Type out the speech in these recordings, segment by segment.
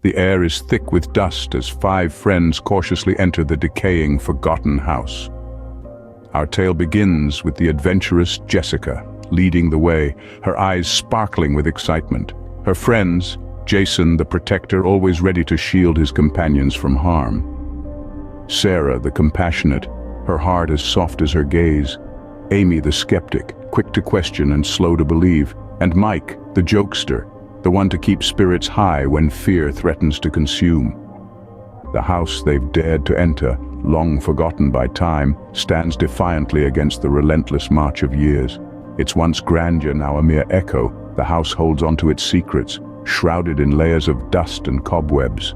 The air is thick with dust as five friends cautiously enter the decaying, forgotten house. Our tale begins with the adventurous Jessica leading the way, her eyes sparkling with excitement. Her friends, Jason the protector, always ready to shield his companions from harm. Sarah the compassionate, her heart as soft as her gaze. Amy the skeptic, quick to question and slow to believe. And Mike, the jokester, the one to keep spirits high when fear threatens to consume. The house they've dared to enter, long forgotten by time, stands defiantly against the relentless march of years. Its once grandeur now a mere echo, the house holds onto its secrets, shrouded in layers of dust and cobwebs.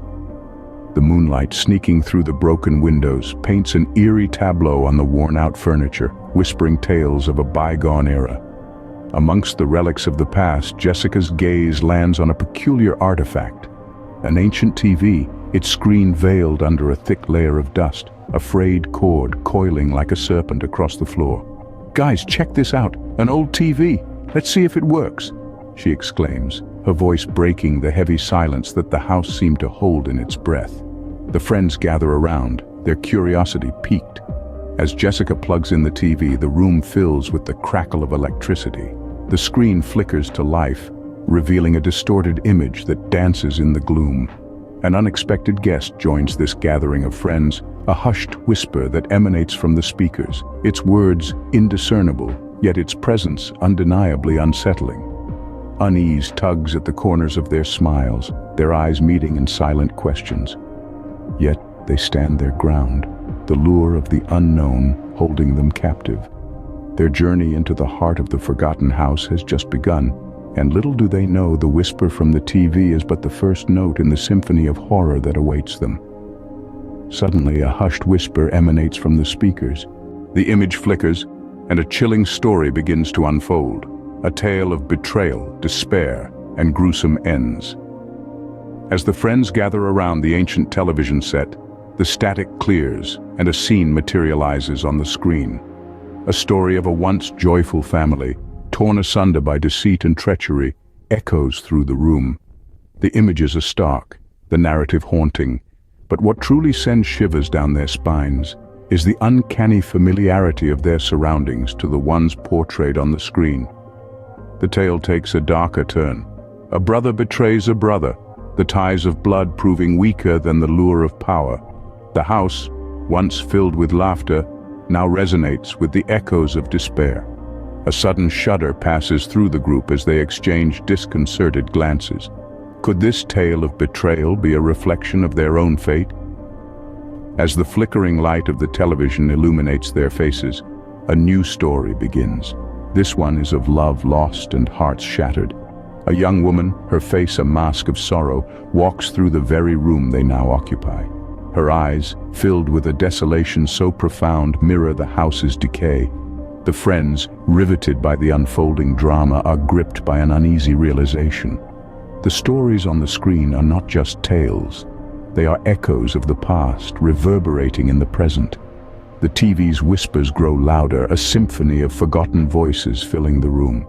The moonlight sneaking through the broken windows paints an eerie tableau on the worn-out furniture, whispering tales of a bygone era. Amongst the relics of the past, Jessica's gaze lands on a peculiar artifact. An ancient TV, its screen veiled under a thick layer of dust, a frayed cord coiling like a serpent across the floor. "Guys, check this out, an old TV. Let's see if it works," she exclaims, her voice breaking the heavy silence that the house seemed to hold in its breath. The friends gather around, their curiosity piqued. As Jessica plugs in the TV, the room fills with the crackle of electricity. The screen flickers to life, revealing a distorted image that dances in the gloom. An unexpected guest joins this gathering of friends, a hushed whisper that emanates from the speakers, its words indiscernible, yet its presence undeniably unsettling. Unease tugs at the corners of their smiles, their eyes meeting in silent questions. Yet they stand their ground, the lure of the unknown holding them captive. Their journey into the heart of the forgotten house has just begun, and little do they know the whisper from the TV is but the first note in the symphony of horror that awaits them. Suddenly, a hushed whisper emanates from the speakers. The image flickers, and a chilling story begins to unfold. A tale of betrayal, despair, and gruesome ends. As the friends gather around the ancient television set, the static clears, and a scene materializes on the screen. A story of a once joyful family, torn asunder by deceit and treachery, echoes through the room. The images are stark, the narrative haunting, but what truly sends shivers down their spines is the uncanny familiarity of their surroundings to the ones portrayed on the screen. The tale takes a darker turn. A brother betrays a brother, the ties of blood proving weaker than the lure of power. The house, once filled with laughter, now resonates with the echoes of despair. A sudden shudder passes through the group as they exchange disconcerted glances. Could this tale of betrayal be a reflection of their own fate? As the flickering light of the television illuminates their faces, a new story begins. This one is of love lost and hearts shattered. A young woman, her face a mask of sorrow, walks through the very room they now occupy. Her eyes, filled with a desolation so profound, mirror the house's decay. The friends, riveted by the unfolding drama, are gripped by an uneasy realization. The stories on the screen are not just tales. They are echoes of the past, reverberating in the present. The TV's whispers grow louder, a symphony of forgotten voices filling the room.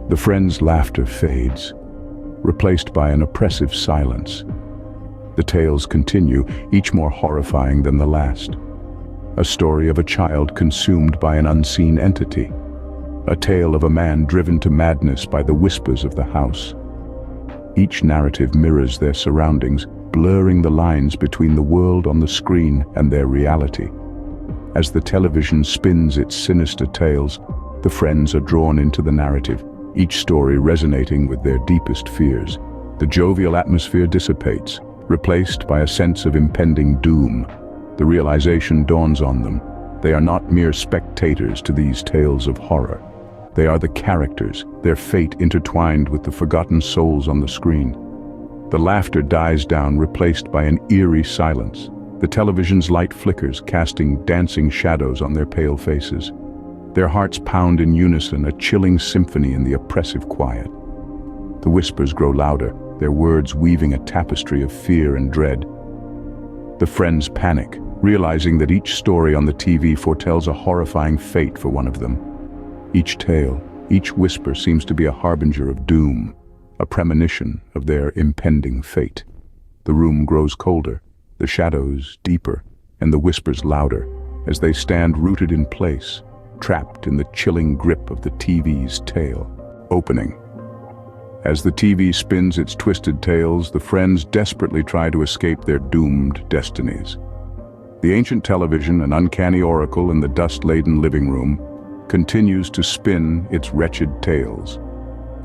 The friends' laughter fades, replaced by an oppressive silence. The tales continue, each more horrifying than the last. A story of a child consumed by an unseen entity. A tale of a man driven to madness by the whispers of the house. Each narrative mirrors their surroundings, blurring the lines between the world on the screen and their reality. As the television spins its sinister tales, the friends are drawn into the narrative, each story resonating with their deepest fears. The jovial atmosphere dissipates, replaced by a sense of impending doom. The realization dawns on them. They are not mere spectators to these tales of horror. They are the characters, their fate intertwined with the forgotten souls on the screen. The laughter dies down, replaced by an eerie silence. The television's light flickers, casting dancing shadows on their pale faces. Their hearts pound in unison, a chilling symphony in the oppressive quiet. The whispers grow louder, their words weaving a tapestry of fear and dread. The friends panic, realizing that each story on the TV foretells a horrifying fate for one of them. Each tale, each whisper seems to be a harbinger of doom, a premonition of their impending fate. The room grows colder, the shadows deeper, and the whispers louder as they stand rooted in place, trapped in the chilling grip of the TV's tail. Opening. As the TV spins its twisted tales, the friends desperately try to escape their doomed destinies. The ancient television, an uncanny oracle in the dust-laden living room, continues to spin its wretched tales.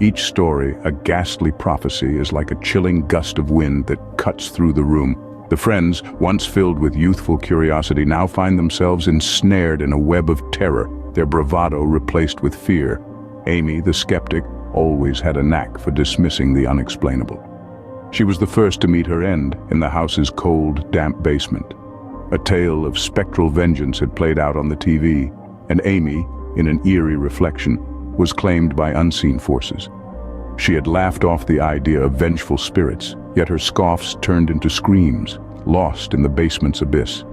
Each story, a ghastly prophecy, is like a chilling gust of wind that cuts through the room. The friends, once filled with youthful curiosity, now find themselves ensnared in a web of terror, their bravado replaced with fear. Amy, the skeptic, always had a knack for dismissing the unexplainable. She was the first to meet her end in the house's cold, damp basement. A tale of spectral vengeance had played out on the TV, and Amy, in an eerie reflection, was claimed by unseen forces. She had laughed off the idea of vengeful spirits, yet her scoffs turned into screams, lost in the basement's abyss.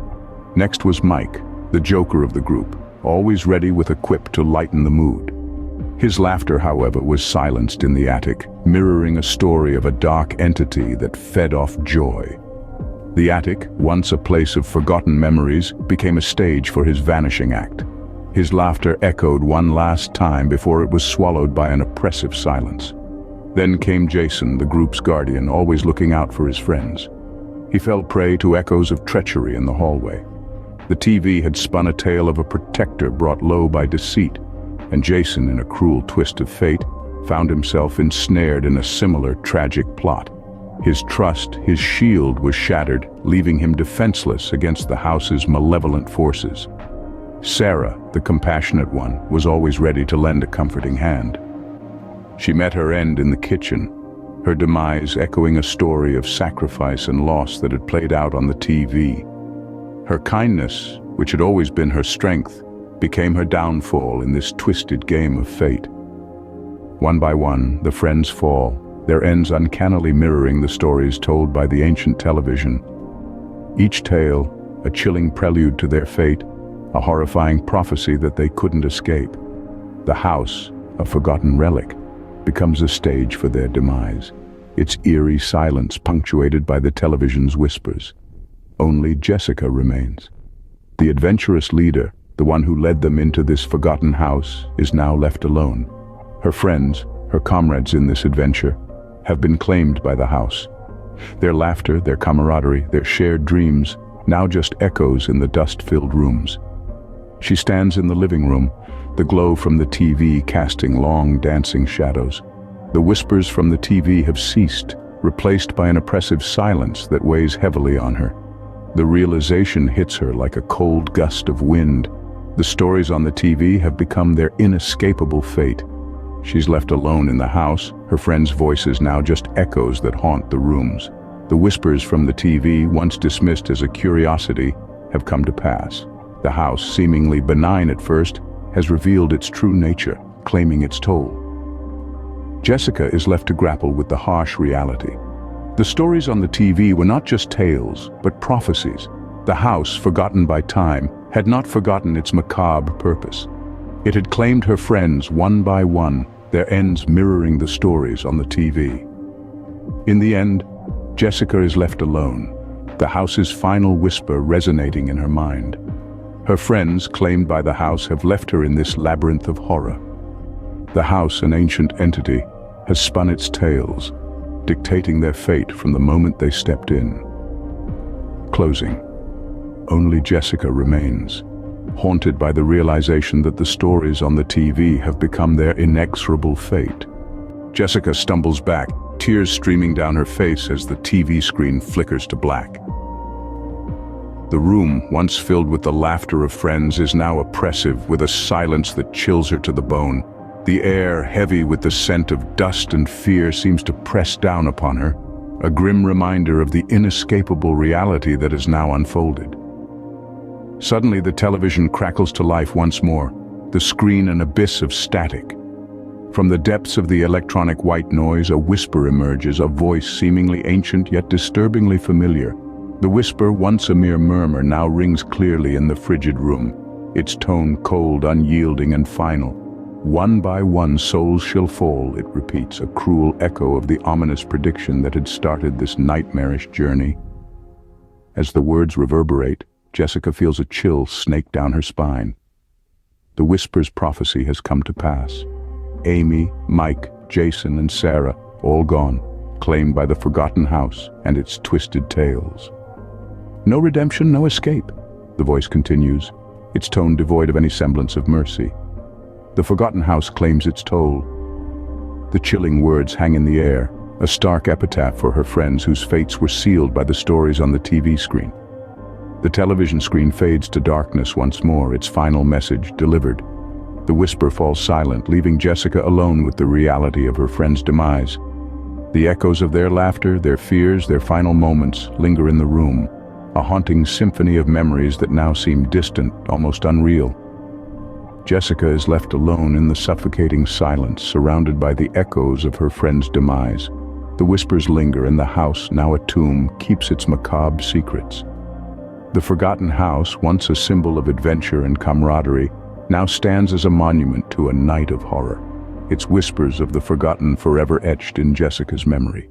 Next was Mike, the joker of the group, always ready with a quip to lighten the mood. His laughter, however, was silenced in the attic, mirroring a story of a dark entity that fed off joy. The attic, once a place of forgotten memories, became a stage for his vanishing act. His laughter echoed one last time before it was swallowed by an oppressive silence. Then came Jason, the group's guardian, always looking out for his friends. He fell prey to echoes of treachery in the hallway. The TV had spun a tale of a protector brought low by deceit, and Jason, in a cruel twist of fate, found himself ensnared in a similar tragic plot. His trust, his shield, was shattered, leaving him defenseless against the house's malevolent forces. Sarah, the compassionate one, was always ready to lend a comforting hand. She met her end in the kitchen, her demise echoing a story of sacrifice and loss that had played out on the TV. Her kindness, which had always been her strength, became her downfall in this twisted game of fate. One by one, the friends fall, their ends uncannily mirroring the stories told by the ancient television. Each tale, a chilling prelude to their fate, a horrifying prophecy that they couldn't escape. The house, a forgotten relic, becomes a stage for their demise, its eerie silence punctuated by the television's whispers. Only Jessica remains. The adventurous leader, the one who led them into this forgotten house, is now left alone. Her friends, her comrades in this adventure, have been claimed by the house. Their laughter, their camaraderie, their shared dreams, now just echoes in the dust-filled rooms. She stands in the living room, the glow from the TV casting long, dancing shadows. The whispers from the TV have ceased, replaced by an oppressive silence that weighs heavily on her. The realization hits her like a cold gust of wind. The stories on the TV have become their inescapable fate. She's left alone in the house, her friends' voices now just echoes that haunt the rooms. The whispers from the TV, once dismissed as a curiosity, have come to pass. The house, seemingly benign at first, has revealed its true nature, claiming its toll. Jessica is left to grapple with the harsh reality. The stories on the TV were not just tales, but prophecies. The house, forgotten by time, had not forgotten its macabre purpose. It had claimed her friends one by one, their ends mirroring the stories on the TV. In the end, Jessica is left alone, the house's final whisper resonating in her mind. Her friends, claimed by the house, have left her in this labyrinth of horror. The house, an ancient entity, has spun its tales, dictating their fate from the moment they stepped in. Closing. Only Jessica remains, haunted by the realization that the stories on the TV have become their inexorable fate. Jessica stumbles back, tears streaming down her face as the TV screen flickers to black. The room, once filled with the laughter of friends, is now oppressive, with a silence that chills her to the bone. The air, heavy with the scent of dust and fear, seems to press down upon her, a grim reminder of the inescapable reality that has now unfolded. Suddenly, the television crackles to life once more, the screen an abyss of static. From the depths of the electronic white noise, a whisper emerges, a voice seemingly ancient yet disturbingly familiar. The whisper, once a mere murmur, now rings clearly in the frigid room, its tone cold, unyielding, and final. One by one souls shall fall, it repeats, a cruel echo of the ominous prediction that had started this nightmarish journey. As the words reverberate, Jessica feels a chill snake down her spine. The Whisper's prophecy has come to pass. Amy, Mike, Jason, and Sarah, all gone, claimed by the Forgotten House and its twisted tales. No redemption, no escape, the voice continues, its tone devoid of any semblance of mercy. The Forgotten House claims its toll. The chilling words hang in the air, a stark epitaph for her friends whose fates were sealed by the stories on the TV screen. The television screen fades to darkness once more, its final message delivered. The Whisper falls silent, leaving Jessica alone with the reality of her friend's demise. The echoes of their laughter, their fears, their final moments linger in the room, a haunting symphony of memories that now seem distant, almost unreal. Jessica is left alone in the suffocating silence, surrounded by the echoes of her friend's demise. The whispers linger, and the house, now a tomb, keeps its macabre secrets. The Forgotten House, once a symbol of adventure and camaraderie, now stands as a monument to a night of horror, its whispers of the forgotten forever etched in Jessica's memory.